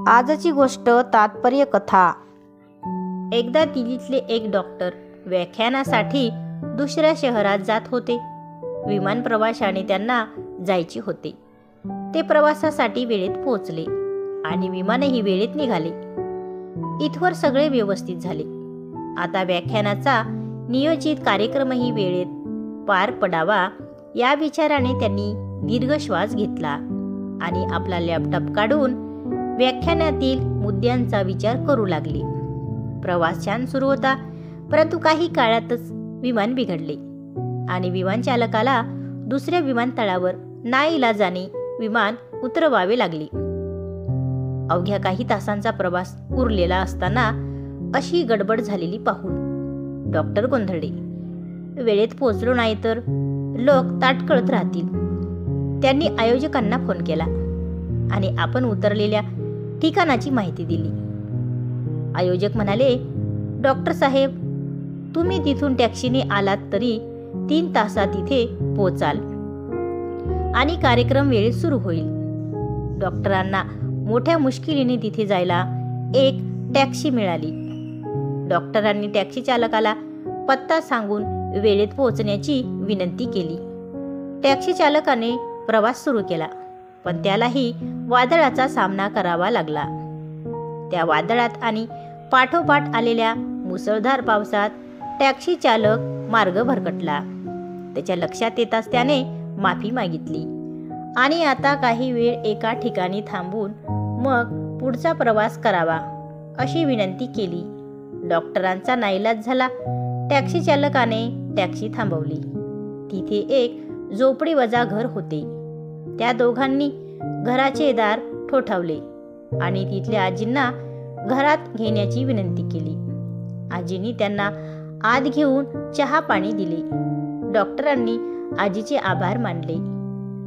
आजची गोष्ट तात्पर्य कथा। एकदा दिल्लीतले एक डॉक्टर व्याख्यानासाठी दुसऱ्या शहरात जात होते। विमान प्रवाशाने त्यांना जायचे होते। ते प्रवासासाठी वेळेत पोहोचले आणि विमानही वेळेत निघाले। इथवर सगळे व्यवस्थित झाले। आता व्याख्यानाचा नियोजित कार्यक्रमही वेळेत पार पडावा या विचाराने त्यांनी दीर्घ श्वास घेतला आणि आपला लॅपटॉप काढून व्याख्यानातील मुद्द्यांचा विचार करू लागले। प्रवास छान सुरू होता, परंतु काही काळातच विमान बिघडले आणि विमान चालकाला दुसऱ्या विमानतळावर नाईलाजाने विमान उतरवावे लागले। अवघ्या काही तासांचा प्रवास उरलेला असताना अशी गडबड झालेली पाहून डॉक्टर गोंधळले। वेळेत पोहोचलो नाही तर लोक ताटकळत राहतील। त्यांनी आयोजकांना फोन केला आणि आपण उतरलेल्या ठिकाणाची माहिती दिली। आयोजक म्हणाले, डॉक्टर साहेब, तुम्ही तिथून टॅक्सीने आलात तरी 3 तासात इथे पोहोचाल आणि कार्यक्रम वेळेत सुरू होईल। डॉक्टरांना मोठ्या मुश्किलीने तिथे जायला एक टॅक्सी मिळाली। डॉक्टरांनी टॅक्सी चालकाला पत्ता सांगून वेळेत पोहोचण्याची विनंती केली। टॅक्सी चालकाने प्रवास सुरू केला, पण त्यालाही वादळाचा सामना करावा लागला। त्या वादळात आणि पाठोपाठ आलेल्या मुसळधार पावसात टॅक्सी चालक मार्ग भरकटला। त्याच्या लक्षात येताच त्याने माफी मागितली आणि आता काही वेळ एका ठिकाणी थांबून मग पुढचा प्रवास करावा अशी विनंती केली। डॉक्टरांचा नाईलाज झाला। टॅक्सी चालकाने टॅक्सी थांबवली। तिथे एक झोपडीवजा घर होते। त्या दोघांनी घराचे दार ठोठावले आणि तिथल्या आजींना घरात घेण्याची विनंती केली। आजींनी त्यांना आत घेऊन चहा पाणी दिले। डॉक्टरांनी आजीचे आभार मानले।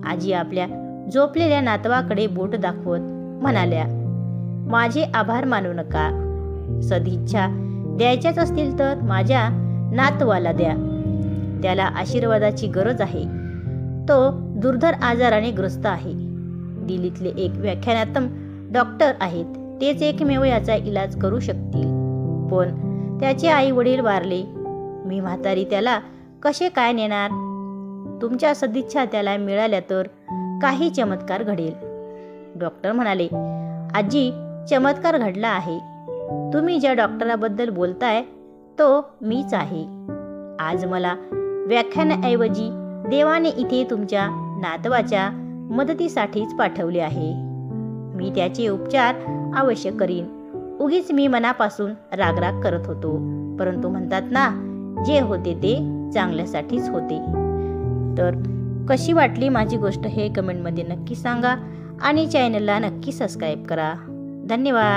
आजी आपल्या झोपलेल्या नातवाकडे बोट दाखवत म्हणाल्या, माझे आभार मानू नका। सदिच्छा द्यायच्याच असतील तर माझ्या नातवाला द्या। त्याला आशीर्वादाची गरज आहे। तो दुर्धर आजाराने ग्रस्त आहे। दिल्लीतले एक व्याख्यानात्मक डॉक्टर आहेत। तेच एकमेव याचा इलाज करू शकतील, पण त्याचे आई वडील वारले। मी म्हातारी त्याला कसे काय नेणार? तुमच्या सदिच्छा त्याला मिळाल्या तर काही चमत्कार घडेल। डॉक्टर म्हणाले, आजी, चमत्कार घडला आहे। तुम्ही ज्या डॉक्टराबद्दल बोलताय तो मीच आहे। आज मला व्याख्यानाऐवजी देवाने इथे तुमच्या नातवाच्या मदतीसाठीच पाठवले आहे। मी त्याचे उपचार अवश्य करीन। उगीच मी मनापासून रागराग करत होतो, परंतु म्हणतात ना, जे होते ते चांगल्यासाठीच होते। तर कशी वाटली माझी गोष्ट हे कमेंटमध्ये नक्की सांगा आणि चॅनलला नक्की सबस्क्राईब करा। धन्यवाद।